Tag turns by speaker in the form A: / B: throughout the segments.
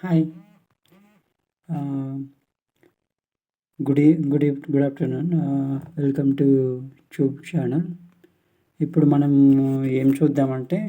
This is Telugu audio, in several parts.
A: హాయ్. ఆహ్, good afternoon. Welcome to tube channel. ఇప్పుడు మనం ఏం చూద్దామంటే,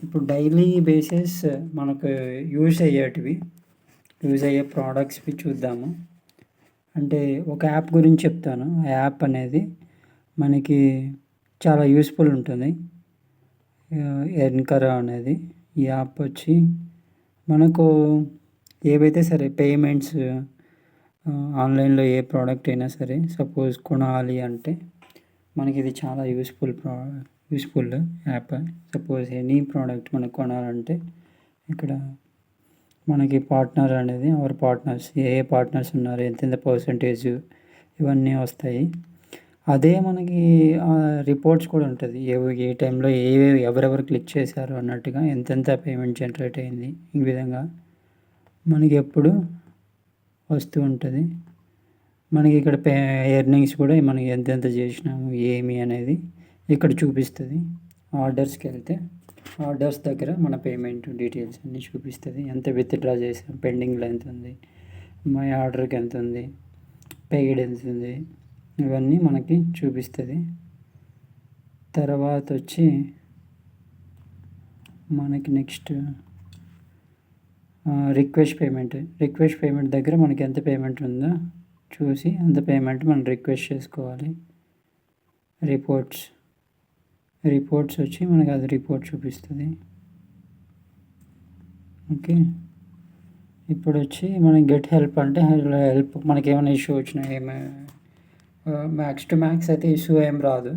A: ఇప్పుడు డైలీ బేసిస్ మనకు యూజ్ అయ్యే ప్రోడక్ట్స్‌వి చూద్దాము. అంటే ఒక యాప్ గురించి చెప్తాను. ఆ యాప్ అనేది మనకి చాలా యూజ్‌ఫుల్ ఉంటుంది. ఎన్‌కరా అనేది. ఈ యాప్ వచ్చి మనకు ఏవైతే సరే పేమెంట్స్ ఆన్‌లైన్‌లో ఏ ప్రోడక్ట్ అయినా సరే సపోజ్ కొనాలి అంటే మనకి ఇది చాలా useful app. Suppose any product మనం కొనాలంటే ఇక్కడ మనకి పార్ట్నర్ అనేది పార్ట్నర్స్ ఏ పార్ట్నర్స్ ఉన్నారు, ఎంతెంత పర్సెంటేజ్ ఇవన్నీ వస్తాయి. అదే మనకి రిపోర్ట్స్ కూడా ఉంటుంది. ఏ టైంలో ఎవరెవరు క్లిక్ చేశారు అన్నట్టుగా ఎంతెంత పేమెంట్ జనరేట్ అయింది. ఈ విధంగా మనకి ఎప్పుడు వస్తూ ఉంటుంది. మనకి ఇక్కడ ఎర్నింగ్స్ కూడా మనకి ఎంతెంత చేసినాము ఏమి అనేది ఇక్కడ చూపిస్తుంది. ఆర్డర్స్కి వెళ్తే ఆర్డర్స్ దగ్గర మన పేమెంట్ డీటెయిల్స్ అన్నీ చూపిస్తుంది. ఎంత విత్డ్రా చేసాం, పెండింగ్లో ఎంత ఉంది, మై ఆర్డర్కి ఎంత ఉంది, పెయిడ్ ఎంత ఉంది, ఇవన్నీ మనకి చూపిస్తుంది. తర్వాత వచ్చి మనకి నెక్స్ట్ రిక్వెస్ట్ పేమెంట్ దగ్గర మనకి ఎంత పేమెంట్ ఉందో చూసి అంత పేమెంట్ మనం రిక్వెస్ట్ చేసుకోవాలి. రిపోర్ట్స్ వచ్చి మనకి అది రిపోర్ట్ చూపిస్తుంది. ఓకే. ఇప్పుడు వచ్చి మనం గెట్ హెల్ప్ అంటే హెల్ప్ మనకి ఏమైనా ఇష్యూ వచ్చినా మ్యాక్స్ టు మ్యాక్స్ అయితే ఇష్యూ ఏం రాదు.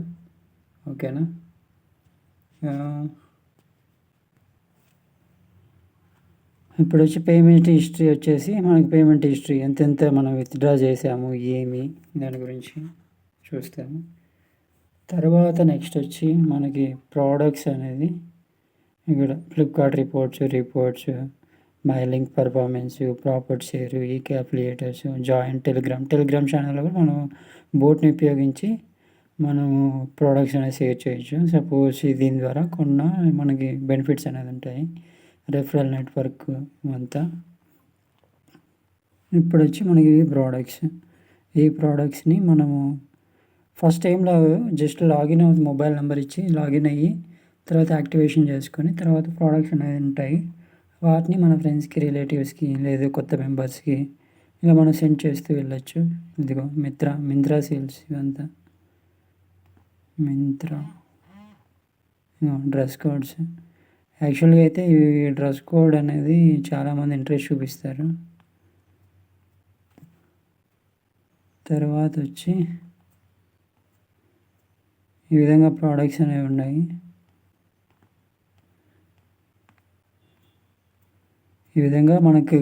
A: ఓకేనా. ఇప్పుడు వచ్చి పేమెంట్ హిస్టరీ వచ్చేసి మనకి పేమెంట్ హిస్టరీ ఎంతెంత మనం విత్డ్రా చేసాము ఏమి దాని గురించి చూస్తాము. తర్వాత నెక్స్ట్ వచ్చి మనకి ప్రోడక్ట్స్ అనేది ఇక్కడ Flipkart reports my link performance, profit share, EK affiliators, join Telegram ఛానల్లో కూడా మనం బోట్ని ఉపయోగించి మనము ప్రోడక్ట్స్ అనేది షేర్ చేయొచ్చు. సపోజ్ దీని ద్వారా మనకి బెనిఫిట్స్ అనేది ఉంటాయి. రెఫరల్ నెట్వర్క్ ఇవంతా. ఇప్పుడు వచ్చి మనకి ఈ ప్రోడక్ట్స్ని మనము ఫస్ట్ టైంలో జస్ట్ లాగిన్ మొబైల్ నెంబర్ ఇచ్చి లాగిన్ అయ్యి తర్వాత యాక్టివేషన్ చేసుకొని తర్వాత ప్రోడక్ట్స్ అనేవి ఉంటాయి. వాటిని మన ఫ్రెండ్స్కి, రిలేటివ్స్కి లేదా కొత్త మెంబర్స్కి ఇలా మనం సెండ్ చేస్తూ వెళ్ళొచ్చు. ఇదిగో మింత్రా సేల్స్ ఇవంతా డ్రెస్ కోడ్స్. యాక్చువల్గా అయితే ఈ డ్రెస్ కోడ్ అనేది చాలామంది ఇంట్రెస్ట్ చూపిస్తారు. తర్వాత వచ్చి ఈ విధంగా ప్రోడక్ట్స్ అనేవి ఉన్నాయి. ఈ విధంగా మనకి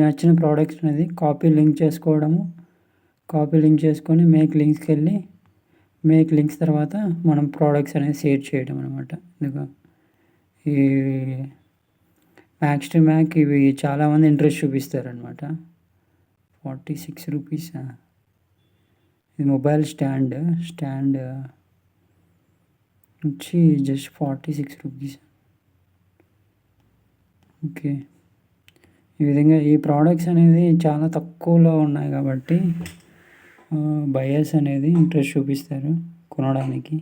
A: నచ్చిన ప్రోడక్ట్స్ అనేది కాపీ లింక్ చేసుకొని మేక్ లింక్స్ తర్వాత మనం ప్రోడక్ట్స్ అనేది షేర్ చేయడం అనమాట. ఇదిగో ఈ మ్యాక్స్ టు మ్యాక్ ఇవి చాలామంది ఇంట్రెస్ట్ చూపిస్తారనమాట. 46 రూపీస్. ఇది మొబైల్ స్టాండ్ వచ్చి జస్ట్ 46 రూపీస్. ఓకే. ఈ విధంగా ఈ ప్రోడక్ట్స్ అనేది చాలా తక్కువలో ఉన్నాయి కాబట్టి బయర్స్ అనేది ఇంట్రెస్ట్ చూపిస్తారు కొనడానికి.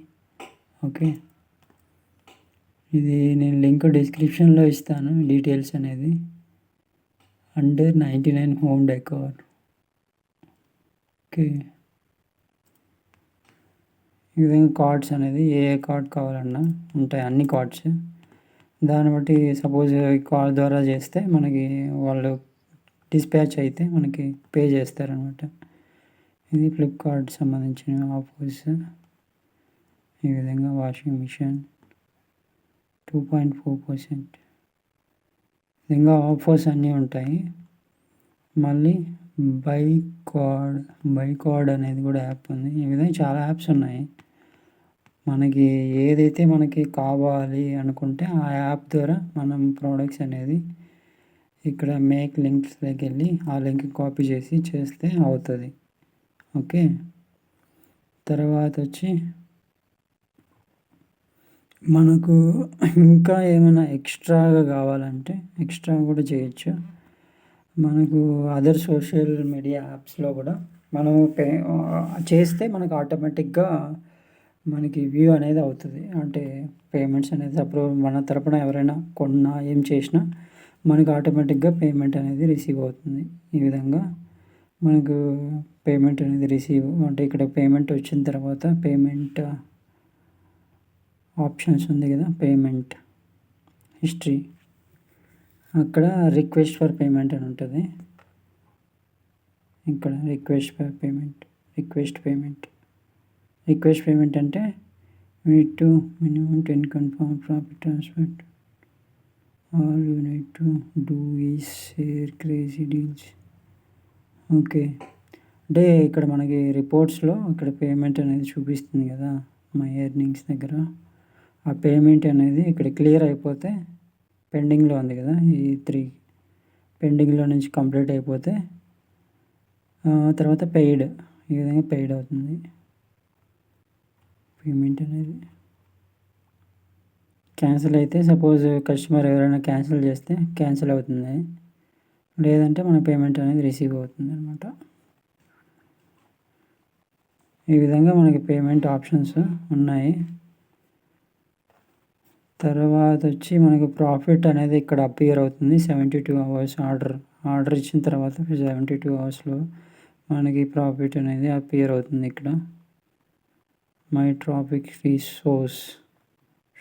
A: ఓకే. ఇది నేను లింక్ డిస్క్రిప్షన్లో ఇస్తాను. డీటెయిల్స్ అనేది అండర్ 99 హోమ్ డెకోర్. ఓకే. ఈ విధంగా కార్డ్స్ అనేది ఏ కార్డ్ కావాలన్నా ఉంటాయి, అన్ని కార్డ్స్. దాన్ని బట్టి సపోజ్ ఈ కార్డ్ ద్వారా చేస్తే మనకి వాళ్ళు డిస్పాచ్ అయితే మనకి పే చేస్తారనమాట. ఇది ఫ్లిప్కార్ట్ సంబంధించిన ఆఫర్స్. ఈ విధంగా వాషింగ్ మిషన్ 2.4% విధంగా ఆఫర్స్ అన్నీ ఉంటాయి. మళ్ళీ బై కార్డ్ అనేది కూడా యాప్ ఉంది. ఈ విధంగా చాలా యాప్స్ ఉన్నాయి. మనకి ఏదైతే మనకి కావాలి అనుకుంటే ఆ యాప్ ద్వారా మనం ప్రోడక్ట్స్ అనేది ఇక్కడ మేక్ లింక్స్లోకి వెళ్ళి ఆ లింక్ కాపీ చేస్తే అవుతుంది. ఓకే. తర్వాత వచ్చి మనకు ఇంకా ఏమైనా ఎక్స్ట్రాగా కావాలంటే ఎక్స్ట్రా కూడా చేయొచ్చు. మనకు అదర్ సోషల్ మీడియా యాప్స్‌లో గూడా మనం చేస్తే మనకు ఆటోమేటిక్‌గా మనకి వ్యూ అనేది అవుతది. అంటే పేమెంట్స్ అనేది అప్పుడు మన తరపున ఎవరైనా కొన్నా, ఏం చేసినా మనకు ఆటోమేటిక్‌గా పేమెంట్ అనేది రిసీవ్ అవుతుంది. ఈ విధంగా మనకు పేమెంట్ అనేది అంటే ఇక్కడ పేమెంట్ వచ్చిన తర్వాత పేమెంట్ ఆప్షన్స్ ఉంది కదా! పేమెంట్ హిస్టరీ అక్కడ రిక్వెస్ట్ ఫర్ పేమెంట్ అని ఉంటది. ఇక్కడ రిక్వెస్ట్ పేమెంట్ అంటే need to minimum 10 confirm profit transfer. All you need to do is share crazy deals. Okay. అంటే ఇక్కడ మనకి రిపోర్ట్స్‌లో ఇక్కడ పేమెంట్ అనేది చూపిస్తుంది కదా! మై ఎర్నింగ్స్ దగ్గర. ఆ పేమెంట్ అనేది ఇక్కడ క్లియర్ అయిపోతే పెండింగ్‌లో ఉంది కదా! ఈ 3 పెండింగ్‌లో నుంచి కంప్లీట్ అయిపోతే తర్వాత పెయిడ్ ఈ విధంగా పెయిడ్ అవుతుంది. పేమెంట్ అనేది క్యాన్సిల్ అయితే సపోజ్ కస్టమర్ ఎవరైనా క్యాన్సిల్ చేస్తే క్యాన్సిల్ అవుతుంది. లేదంటే మన పేమెంట్ అనేది రిసీవ్ అవుతుందనమాట. ఈ విధంగా మనకి పేమెంట్ ఆప్షన్స్ ఉన్నాయి. తర్వాత వచ్చి మనకు ప్రాఫిట్ అనేది ఇక్కడ అపియర్ అవుతుంది. 72 అవర్స్ ఆర్డర్ ఇచ్చిన తర్వాత 72 అవర్స్‌లో మనకి ప్రాఫిట్ అనేది అపియర్ అవుతుంది ఇక్కడ. మై ట్రాఫిక్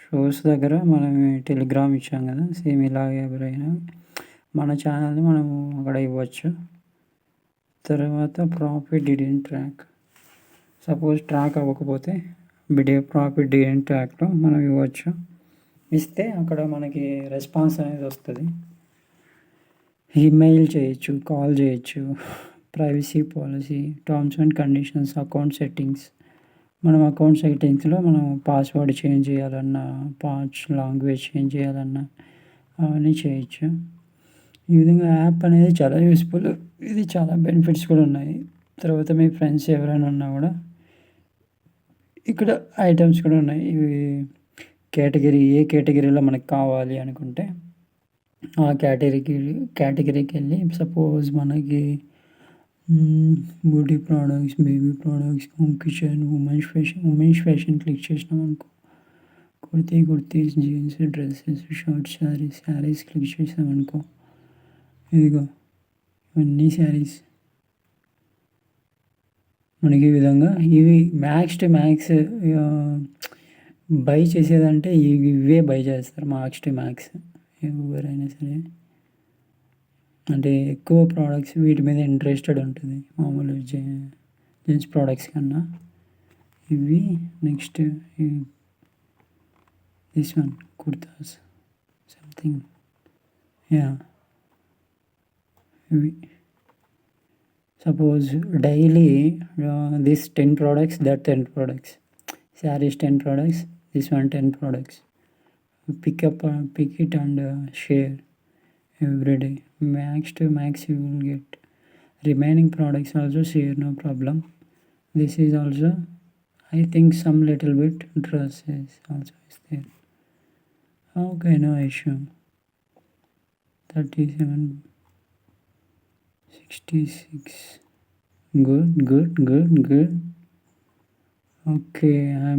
A: షోస్ దగ్గర మనం టెలిగ్రామ్ ఇచ్చాం కదా! సేమ్ ఇలాగే ఎవరైనా మన ఛానల్ని మనము అక్కడ ఇవ్వచ్చు. తర్వాత profit didn't track. Suppose track అవ్వకపోతే ప్రాఫిట్ డిడ్ంట్ ట్రాక్‌లో మనం ఇవ్వచ్చు. ఇస్తే అక్కడ మనకి రెస్పాన్స్ అనేది వస్తది. ఈమెయిల్ చేయొచ్చు, కాల్ చేయొచ్చు. Privacy policy, terms and conditions, account settings. మనం అకౌంట్ సెట్టింగ్స్‌లో మనం పాస్వర్డ్ చేంజ్ చేయాలన్నా, లాంగ్వేజ్ చేంజ్ చేయాలన్నా అవన్నీ చేయొచ్చు. ఈ విధంగా యాప్ అనేది చాలా యూస్‌ఫుల్. ఇది చాలా బెనిఫిట్స్ కూడా ఉన్నాయి. తర్వాత మీ ఫ్రెండ్స్ ఎవరైనా ఉన్నా కూడా ఇక్కడ ఐటమ్స్ కూడా ఉన్నాయి. ఇవి ఏ కేటగిరీలో మనకు కావాలి అనుకుంటే ఆ కేటగిరీకి వెళ్ళి సపోజ్ మనకి beauty products, baby products, home kitchen, women's fashion click చేసినామనుకో kurtis, jeans, dresses, short saris click చేసామనుకో ఇదిగో ఇవన్నీ శారీస్ మనకి ఈ విధంగా ఇవి మ్యాక్స్ టు మ్యాక్స్ బై చేసేదంటే ఇవే బై చేస్తారు మ్యాక్స్ టు మ్యాక్స్ ఎవరైనా సరే. అంటే ఎక్కువ ప్రోడక్ట్స్ వీటి మీద ఇంట్రెస్టెడ్ ఉంటుంది మామూలు జెంట్స్ ప్రోడక్ట్స్ కన్నా. ఇవి next this one kurtas something ఇవి suppose daily this 10 products, that 10 products. Sarees 10 products, this one 10 products. Pick it and share every day. Max to max you will get. Remaining products also share, no problem. This is also, I think some little bit dresses also is there. Okay, no issue. 37, 66. Good. Okay, I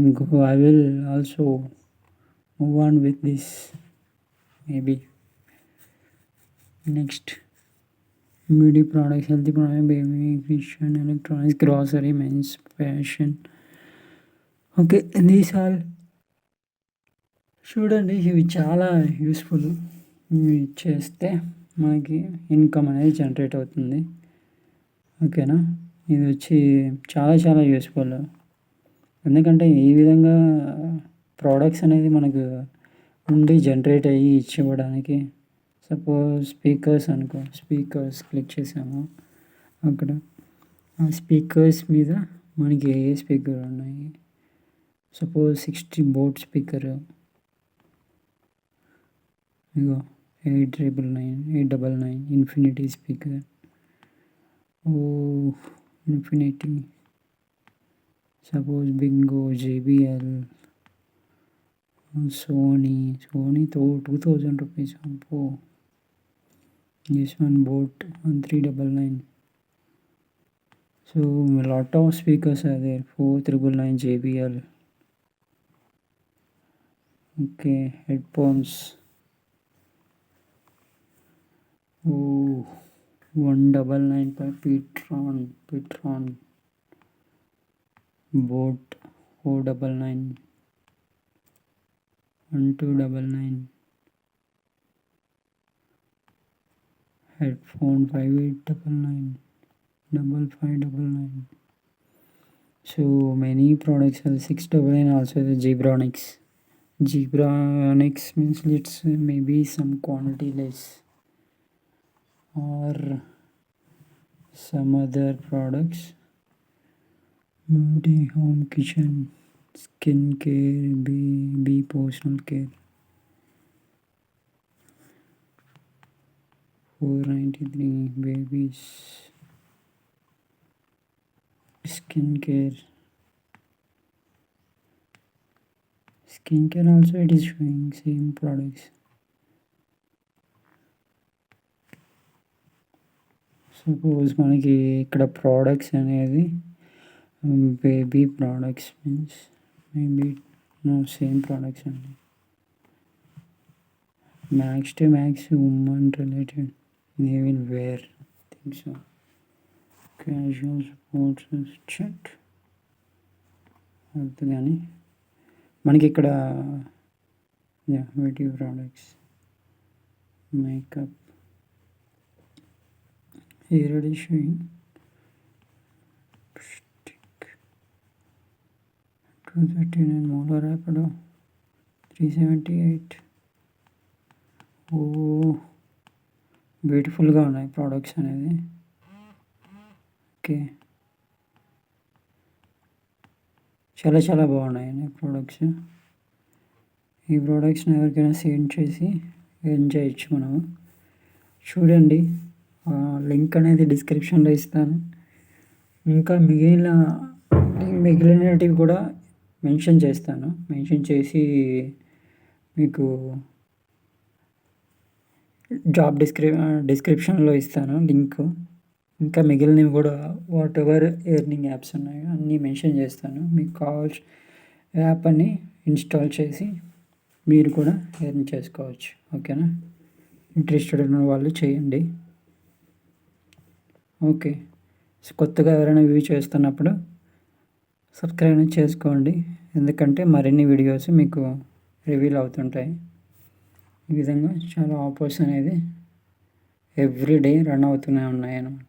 A: will also move on with this. Maybe next beauty products, healthy products, baby, Christian, electronics, grocery, men's fashion. Okay, these all చూడండి, ఇవి చాలా యూస్ఫుల్. ఇవి చేస్తే మనకి ఇన్కమ్ అనేది జనరేట్ అవుతుంది. ఓకేనా, ఇది వచ్చి చాలా యూస్ఫుల్. ఎందుకంటే ఈ విధంగా ప్రోడక్ట్స్ అనేది మనకు ఉండి జనరేట్ అయ్యి ఇచ్చివ్వడానికి. సపోజ్ స్పీకర్స్ క్లిక్ చేసాము. అక్కడ ఆ స్పీకర్స్ మీద మనకి ఏ స్పీకర్ ఉన్నాయి. సపోజ్ 60 బోట్ స్పీకర్, ఇగో 899 infinity speaker. Infinity suppose bingo, JBL, Sony 2000 rupees. అబ్బో, This one Boat on 399. So a lot of speakers are there. 4999 JBL. Okay, headphones. Oh, 199 by Petron. Boat 499. 1299. Headphone 5899. 5599. So many products are 699. Also the Zebronics. Zebronics means it's maybe some quantity less, or some other products. Beauty, home, kitchen, skin care, baby personal care. 493 babies skincare also it is showing same products. Suppose మనకి ఇక్కడ products అనేది baby products means maybe no same products only. Max to max woman related even wear, I think so. Casual sports check అవుతుంది కానీ మనకి ఇక్కడ beauty products, makeup, hair edition, stick 239 మోలార్ ర్యాపిడో 378. ఓ బ్యూటిఫుల్గా ఉన్నాయి ప్రోడక్ట్స్ అనేది. ఓకే, చాలా చాలా బాగున్నాయండి ప్రోడక్ట్స్. ఈ ప్రోడక్ట్స్ని ఎవరికైనా సెండ్ చేసి ఎర్న్ చేయొచ్చు మనము. చూడండి, లింక్ అనేది డిస్క్రిప్షన్లో ఇస్తాను. ఇంకా మిగిలినటివి కూడా మెన్షన్ చేస్తాను. మెన్షన్ చేసి మీకు జాబ్ డిస్క్రిప్షన్లో ఇస్తాను లింక్. ఇంకా మిగిలినవి కూడా వాట్ ఎవర్ ఎర్నింగ్ యాప్స్ ఉన్నాయో అన్నీ మెన్షన్ చేస్తాను. మీకు కావాల్సిన యాప్ అని ఇన్స్టాల్ చేసి మీరు కూడా ఎర్న్ చేసుకోవచ్చు. ఓకేనా? ఇంట్రెస్టెడ్ ఉన్న వాళ్ళు చేయండి. ఓకే, కొత్తగా ఎవరైనా వ్యూ చేస్తున్నప్పుడు సబ్స్క్రైబ్ చేసుకోండి, ఎందుకంటే మరిన్ని వీడియోస్ మీకు రివీల్ అవుతుంటాయి. ఈ విధంగా చాలా ఆఫర్స్ అనేది ఎవ్రీడే రన్ అవుతూనే ఉన్నాయి అన్నమాట.